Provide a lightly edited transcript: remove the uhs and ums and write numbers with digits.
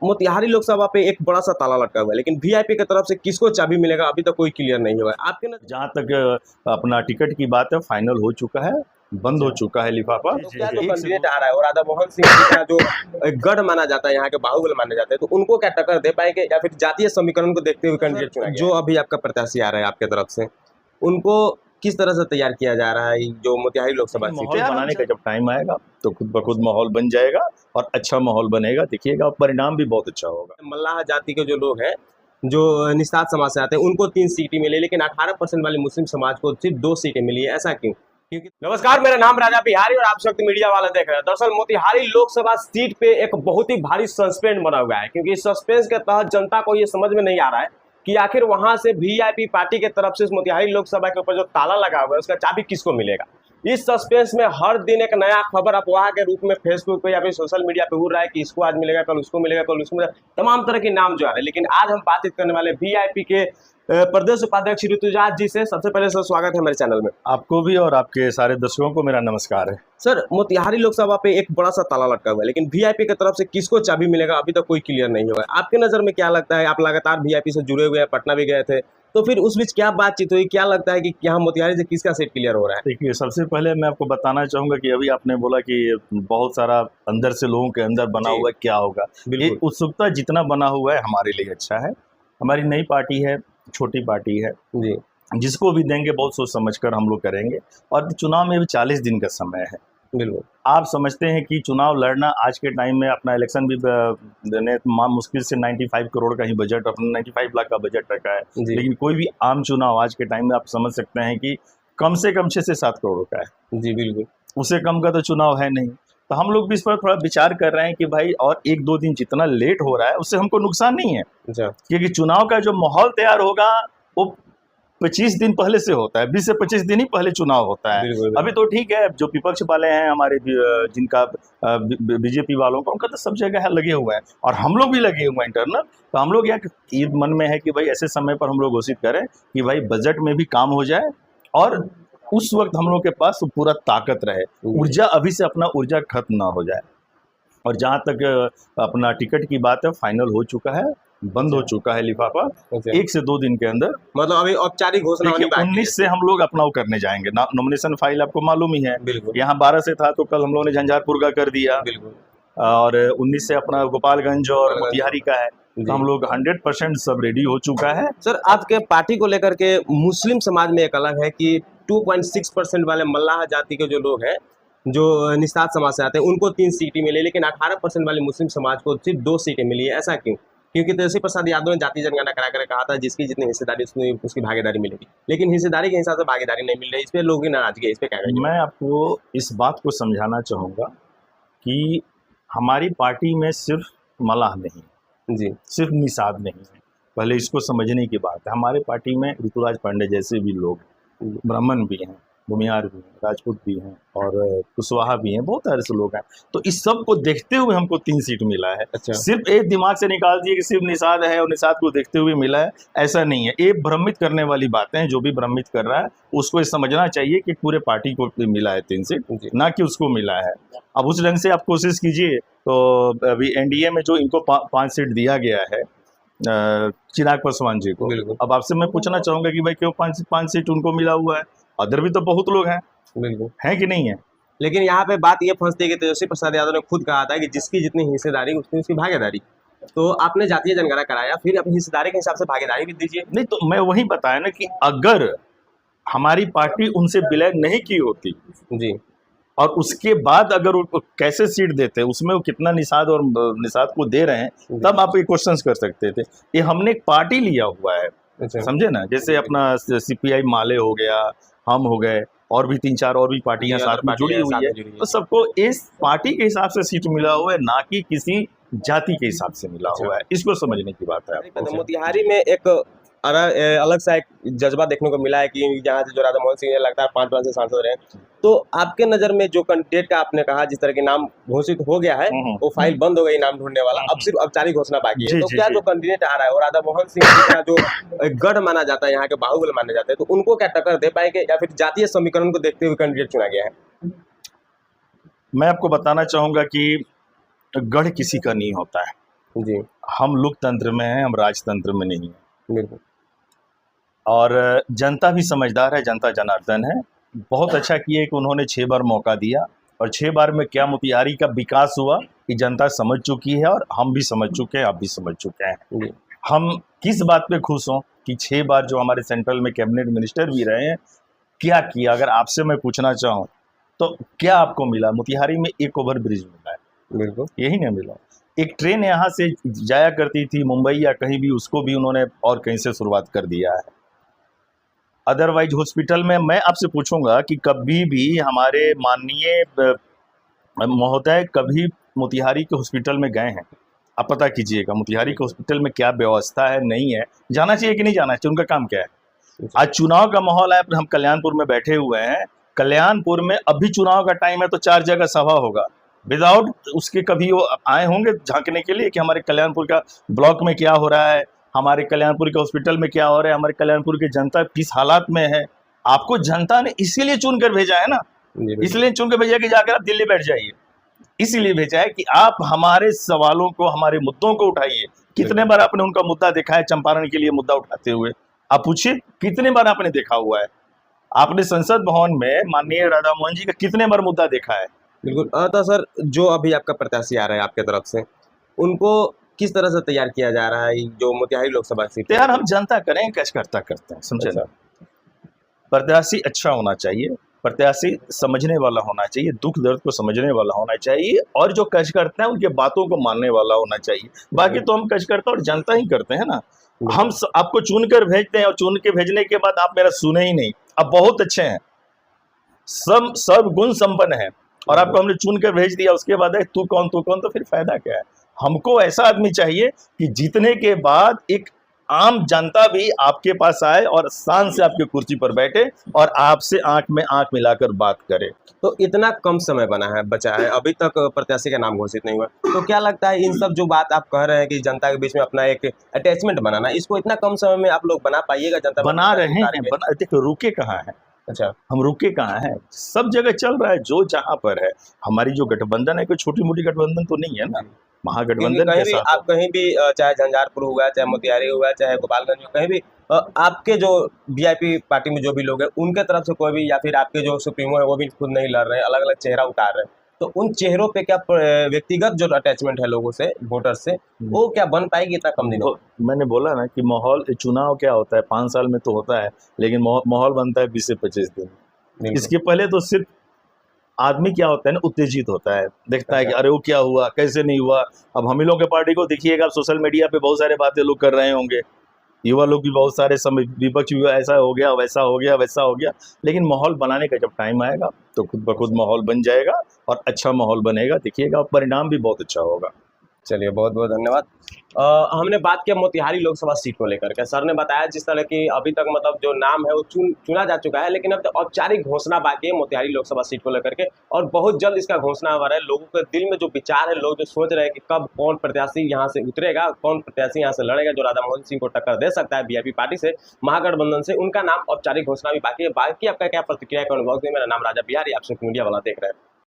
मोतिहारी लोकसभा पे एक बड़ा सा ताला लटका हुआ है, लेकिन वीआईपी की तरफ से किसको चाबी मिलेगा अभी तक कोई क्लियर नहीं हुआ है। आपके जहाँ तक अपना टिकट की बात है, फाइनल हो चुका है, बंद हो चुका है लिफाफा। तो क्या जो कैंडिडेट आ रहा है और राधा मोहन सिंह जी का जो एक गढ़ माना जाता है, यहाँ के बाहुबल माने जाते हैं, तो उनको क्या टक्कर दे पाएंगे या फिर जातीय समीकरण को देखते हुए कैंडिडेट चुना गया? जो अभी आपका प्रत्याशी आ रहा है आपके तरफ से, उनको किस तरह से तैयार किया जा रहा है? जो मोतिहारी लोकसभा सीट माहौल बनाने का जब टाइम आएगा तो खुद ब खुद माहौल बन जाएगा और अच्छा माहौल बनेगा, देखिएगा परिणाम भी बहुत अच्छा होगा। मल्लाह जाति के जो लोग हैं, जो निषाद समाज से आते हैं, उनको 3 सीटें मिली, लेकिन 18% वाले मुस्लिम समाज को सिर्फ 2 सीटें मिली है। ऐसा क्यों? क्योंकि नमस्कार, मेरा नाम राजा बिहारी और आप शक्ति मीडिया वाले देख रहे हैं। दरअसल मोतिहारी लोकसभा सीट पे एक बहुत ही भारी सस्पेंस बना हुआ है, क्योंकि इस सस्पेंस के तहत जनता को ये समझ में नहीं आ रहा है कि आखिर वहां से वीआईपी पार्टी के तरफ से इस मोतिहारी लोकसभा के ऊपर जो ताला लगा हुआ है उसका चाबी किसको मिलेगा। इस सस्पेंस में हर दिन एक नया खबर अफवाह के रूप में फेसबुक पे या फिर सोशल मीडिया पे उड़ रहा है कि इसको आज मिलेगा, कल उसको मिलेगा, कल उसको मिलेगा, तमाम तरह के नाम जो आ रहे हैं। लेकिन आज हम बातचीत करने वाले वीआईपी के प्रदेश उपाध्यक्ष ऋतुराज जी से। सबसे पहले सर स्वागत है हमारे चैनल में। आपको भी और आपके सारे दर्शकों को मेरा नमस्कार है। सर, मोतिहारी लोकसभा पे एक बड़ा सा ताला लटका हुआ है, लेकिन वीआईपी की तरफ से किसको चाबी मिलेगा अभी तक कोई क्लियर नहीं हुआ है। आपके नजर में क्या लगता है? आप लगातार वीआईपी से जुड़े हुए हैं, पटना भी गए थे, तो फिर उस बीच क्या बातचीत हुई? क्या लगता है कि यहाँ मोतिहारी से किसका सीट क्लियर हो रहा है? देखिए, सबसे पहले मैं आपको बताना चाहूंगा कि अभी आपने बोला कि बहुत सारा अंदर से लोगों के अंदर बना हुआ है, क्या होगा। ये उत्सुकता जितना बना हुआ है हमारे लिए अच्छा है। हमारी नई पार्टी है, छोटी पार्टी है जी, जिसको भी देंगे बहुत सोच समझकर हम लोग करेंगे। और चुनाव में भी 40 दिन का समय है। बिल्कुल। आप समझते हैं कि चुनाव लड़ना आज के टाइम में, अपना इलेक्शन भी देने मुश्किल से 95 करोड़ का ही बजट, अपना 95 लाख का बजट रखा है, लेकिन कोई भी आम चुनाव आज के टाइम में आप समझ सकते हैं कि कम से कम 6 से 7 करोड़ का है। जी बिल्कुल। उससे कम का तो चुनाव है नहीं। तो हम लोग भी इस पर थोड़ा विचार कर रहे हैं कि भाई और 1-2 दिन जितना लेट हो रहा है उससे हमको नुकसान नहीं है, क्योंकि चुनाव का जो माहौल तैयार होगा वो 25 दिन पहले से होता है, 20 से 25 दिन ही पहले चुनाव होता है। अभी तो ठीक है, जो विपक्ष वाले हैं हमारे, जिनका बीजेपी वालों का, उनका तो सब जगह लगे हुए हैं और हम लोग भी लगे हुए हैं इंटरनल। तो हम लोग ये मन में है कि भाई ऐसे समय पर हम लोग घोषित करें कि भाई बजट में भी काम हो जाए और उस वक्त हम लोग के पास पूरा ताकत रहे, ऊर्जा अभी से अपना ऊर्जा खत्म ना हो जाए। और जहाँ तक अपना टिकट की बात है, फाइनल हो चुका है, बंद हो चुका है लिफाफा। 1 से 2 दिन के अंदर, मतलब अभी औपचारिक घोषणा होनी बाकी है। 19 से हम लोग अपना करने जाएंगे। नॉमिनेशन फाइल आपको मालूम ही है, यहाँ 12 से था तो कल हम लोगों ने झंझारपुर का कर दिया, और 19 से अपना गोपालगंज और मोतिहारी का है। तो हम लोग 100% सब रेडी हो चुका है। सर, आपके पार्टी को लेकर के मुस्लिम समाज में एक अलग है कि 2.6% वाले मल्लाह जाति के जो लोग हैं, जो निषाद समाज से आते हैं, उनको 3 सीटें मिली, लेकिन 18% वाले मुस्लिम समाज को सिर्फ 2 सीटें मिली है। ऐसा क्यों? क्योंकि तेजस्वी प्रसाद यादव ने जातीय जनगणना करा कर कहा था जिसकी जितनी हिस्सेदारी उसकी भागीदारी मिलेगी, लेकिन हिस्सेदारी के हिसाब से भागीदारी नहीं मिल रही। इस पे लोगों की नाराजगी है, इस पे क्या कहेंगे? मैं आपको इस बात को समझाना चाहूँगा कि हमारी पार्टी में सिर्फ मल्लाह नहीं, जी, सिर्फ निषाद नहीं है। पहले इसको समझने की बात है। हमारे पार्टी में ऋतुराज पांडे जैसे भी लोग, ब्राह्मण भी हैं, भूमिहार भी हैं, राजपूत भी हैं और कुशवाहा भी हैं, बहुत सारे से लोग हैं। तो इस सब को देखते हुए हमको 3 सीट मिला है। अच्छा। सिर्फ एक दिमाग से निकाल दिए कि सिर्फ निषाद है और निषाद को देखते हुए मिला है, ऐसा नहीं है। ये भ्रमित करने वाली बातें हैं। जो भी भ्रमित कर रहा है उसको ये समझना चाहिए कि पूरे पार्टी को मिला है 3 सीट, ना कि उसको मिला है। अब उस ढंग से आप कोशिश कीजिए। तो अभी एनडीए में जो इनको 5 सीट दिया गया है चिराग पासवान जी को, अब आपसे मैं पूछना चाहूँगा कि भाई क्यों 5 सीट उनको मिला हुआ है? अदर भी तो बहुत लोग हैं, बिल्कुल है कि नहीं है? लेकिन यहाँ पे बात ये फंसती है कि तेजस्वी प्रसाद यादव ने खुद कहा था कि जिसकी जितनी हिस्सेदारी उतनी उसकी भागीदारी। तो आपने जातीय जनगणना कराया, फिर अपनी हिस्सेदारी के हिसाब से भागीदारी भी दीजिए। नहीं, तो मैं वही बताया ना कि अगर हमारी पार्टी उनसे बिलोंग नहीं की होती जी, और उसके बाद अगर वो कैसे सीट देते, उसमें वो कितना निषाद और निषाद को दे रहे हैं, तब आप ये क्वेश्चंस कर सकते थे। ये हमने एक पार्टी लिया हुआ है, समझे ना? जैसे अपना सीपीआई माले हो गया, हम हो गए, और भी 3-4 और भी पार्टियां साथ में जुड़ी हुई है। तो सबको इस पार्टी के हिसाब से सीट मिला हुआ है, ना कि किसी जाति के हिसाब से मिला हुआ है। इसको समझने की बात है। मोतिहारी में एक अलग सा एक जज्बा देखने को मिला है कि यहाँ से जो राधा मोहन सिंह लगातार 5 बार से सांसद रहे, तो आपके नजर में जो कैंडिडेट का आपने कहा जिस तरह के नाम घोषित हो गया है, वो फाइल बंद हो गई नाम ढूंढने वाला, अब सिर्फ औपचारिक घोषणा बाकी है, तो क्या जो कैंडिडेट आ रहा है और राधा मोहन सिंह जी का जो गढ़ माना जाता है, यहाँ के बाहुबल माने जाते हैं, तो उनको क्या टक्कर दे पाएंगे या फिर जातीय समीकरण को देखते हुए कैंडिडेट चुना गया है? मैं आपको बताना चाहूंगा कि गढ़ किसी का नहीं होता है। जी हम लोकतंत्र में हैं, हम राजतंत्र में नहीं है। बिल्कुल। और जनता भी समझदार है, जनता जनार्दन है। बहुत अच्छा किए कि उन्होंने 6 बार मौका दिया, और 6 बार में क्या मोतिहारी का विकास हुआ कि जनता समझ चुकी है, और हम भी समझ चुके हैं, आप भी समझ चुके हैं। जी हम किस बात पे खुश हों कि 6 बार जो हमारे सेंट्रल में कैबिनेट मिनिस्टर भी रहे हैं, क्या किया? अगर आपसे मैं पूछना चाहूँ तो क्या आपको मिला? मोतिहारी में एक ओवर ब्रिज मिला है, बिल्कुल। यही नहीं मिला। एक ट्रेन यहाँ से जाया करती थी मुंबई या कहीं भी, उसको भी उन्होंने और कहीं से शुरुआत कर दिया है। अदरवाइज हॉस्पिटल में मैं आपसे पूछूंगा कि कभी भी हमारे माननीय महोदय कभी मोतिहारी के हॉस्पिटल में गए हैं? आप पता कीजिएगा मोतिहारी के हॉस्पिटल में क्या व्यवस्था है, नहीं है, जाना चाहिए कि नहीं जाना चाहिए, उनका काम क्या है? आज चुनाव का माहौल है, हम कल्याणपुर में बैठे हुए हैं। कल्याणपुर में अभी चुनाव का टाइम है तो 4 जगह सभा होगा, विदाउट उसके कभी वो आए होंगे झांकने के लिए कि हमारे कल्याणपुर का ब्लॉक में क्या हो रहा है, हमारे कल्याणपुर के हॉस्पिटल में क्या हो रहा है, हमारे कल्याणपुर की जनता किस हालात में है। आपको जनता ने इसीलिए चुनकर भेजा है ना, इसलिए चुनकर भेजा कि जाकर आप दिल्ली बैठ जाइए, इसीलिए भेजा है कि आप हमारे सवालों को, हमारे मुद्दों को उठाइए। कितने बार आपने उनका मुद्दा देखा है? चंपारण के लिए मुद्दा उठाते हुए आप पूछिए, कितने बार आपने देखा हुआ है? आपने संसद भवन में माननीय राधा मोहन जी का कितने बार मुद्दा देखा है? बिल्कुल। तो सर, जो अभी आपका प्रत्याशी आ रहा है आपके तरफ से, उनको किस तरह से तैयार किया जा रहा है जो मोतिहारी लोकसभा सीट? तैयार हम जनता करें, कार्यकर्ता करते हैं, समझे ना? प्रत्याशी अच्छा होना चाहिए, प्रत्याशी समझने वाला होना चाहिए, दुख दर्द को समझने वाला होना चाहिए, और जो कार्यकर्ता है उनके बातों को मानने वाला होना चाहिए। बाकी तो हम कार्यकर्ता और जनता ही करते हैं ना। हम आपको चुनकर भेजते हैं, और चुन के भेजने के बाद आप मेरा सुने ही नहीं। आप बहुत अच्छे हैं, सब गुण संपन्न है, और आपको हमने चुन कर भेज दिया, उसके बाद तू कौन, तो फिर फायदा क्या है? हमको ऐसा आदमी चाहिए कि जीतने के बाद एक आम जनता भी आपके पास आए और शान से आपकी कुर्सी पर बैठे और आपसे आंख में आंख मिलाकर बात करे। तो इतना कम समय बचा है, अभी तक प्रत्याशी का नाम घोषित नहीं हुआ, तो क्या लगता है इन सब जो बात आप कह रहे हैं कि जनता के बीच में अपना एक अटैचमेंट बनाना, इसको इतना कम समय में आप लोग बना पाइएगा? जनता बना रहे हैं, देखो रुके कहाँ हैं? अच्छा, हम रुके कहाँ हैं? सब जगह चल रहा है जो जहां पर है। हमारी जो गठबंधन है कोई छोटी मोटी गठबंधन तो नहीं है ना, महागठबंधन कहीं भी आप कहीं भी चाहे झंझारपुर हुआ, चाहे मोतिहारी हुआ, चाहे गोपालगंज हो, कहीं भी आपके जो वीआईपी पार्टी में जो भी लोग हैं उनके तरफ से कोई भी, या फिर आपके जो सुप्रीमो है वो भी खुद नहीं लड़ रहे हैं, अलग अलग चेहरा उतार रहे हैं, तो उन चेहरों पे क्या व्यक्तिगत जो अटैचमेंट है लोगों से, वोटर से, वो क्या बन पाएगी इतना कम दिनों में? मैंने बोला ना कि माहौल, चुनाव क्या होता है 5 साल में तो होता है, लेकिन माहौल बनता है 20 से 25 दिन। इसके पहले तो सिर्फ आदमी क्या होता है ना, उत्तेजित होता है, देखता है कि अरे वो क्या हुआ, कैसे नहीं हुआ। अब हम ही लोग के पार्टी को देखिएगा, आप सोशल मीडिया पे बहुत सारे बातें लोग कर रहे होंगे, युवा लोग भी बहुत सारे समय, विपक्ष भी ऐसा हो गया, वैसा हो गया, वैसा हो गया, लेकिन माहौल बनाने का जब टाइम आएगा तो खुद ब खुद माहौल बन जाएगा, और अच्छा माहौल बनेगा, देखिएगा परिणाम भी बहुत अच्छा होगा। चलिए, बहुत बहुत धन्यवाद। हमने बात किया मोतिहारी लोकसभा सीट को लेकर के। सर ने बताया जिस तरह की अभी तक मतलब जो नाम है वो चुना जा चुका है, लेकिन अब तो औपचारिक घोषणा बाकी है मोतिहारी लोकसभा सीट को लेकर के, और बहुत जल्द इसका घोषणा हो रहा है। लोगों के दिल में जो विचार है, लोग जो सोच रहे हैं कि कब कौन प्रत्याशी यहाँ से उतरेगा, कौन प्रत्याशी यहाँ से लड़ेगा जो राधा मोहन सिंह को टक्कर दे सकता है वीआईपी पार्टी से, महागठबंधन से, उनका नाम औपचारिक घोषणा भी बाकी है। बाकी आपका क्या प्रतिक्रिया है? मेरा नाम राजा बिहारी, आप सोशल मीडिया वाला देख रहे हैं।